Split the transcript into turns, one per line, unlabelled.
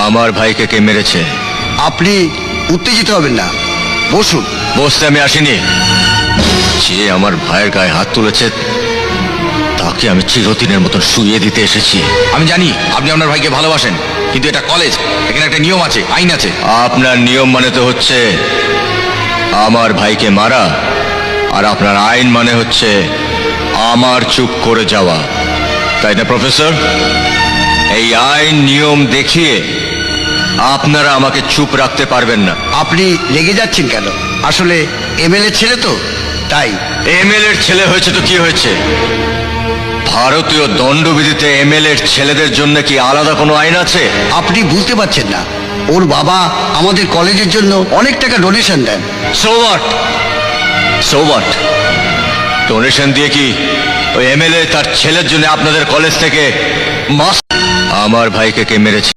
আমার ভাইকে কে মেরেছে?
আপনি উত্তেজিত হবেন না, বসুন।
বসতে আমি আসিনি। যে আমার ভাইয়ের গায়ে হাত তুলেছে তাকে আমি চিরদিনের মতন শুইয়ে দিতে এসেছি।
আমি জানি আপনি আপনার ভাইকে ভালোবাসেন, কিন্তু এটা কলেজ, এখানে একটা নিয়ম আছে, আইন আছে।
আপনার নিয়ম মানে তো হচ্ছে আমার ভাইকে মারা, আর আপনার আইন মানে হচ্ছে আমার চুপ করে যাওয়া, তাই না প্রফেসর? এই আইন নিয়ম দেখিয়ে আপনারা আমাকে চুপ রাখতে পারবেন না।
আপনি রেগে যাচ্ছেন কেন? আসলে এমএলএ ছেলে তো, তাই।
এমএলএ এর ছেলে হয়েছে তো কি হয়েছে? ভারতীয় দণ্ডবিধিতে এমএলএ এর ছেলেদের জন্য কি আলাদা কোনো আইন আছে?
আপনি বুঝতে পারছেন না, ওর বাবা আমাদের কলেজের জন্য অনেক টাকা ডোনেশন দেন।
So what? ডোনেশন দিয়ে কি ওই এমএলএ তার ছেলের জন্য আপনাদের কলেজ থেকে মাস? আমার ভাইকে কে মেরেছে?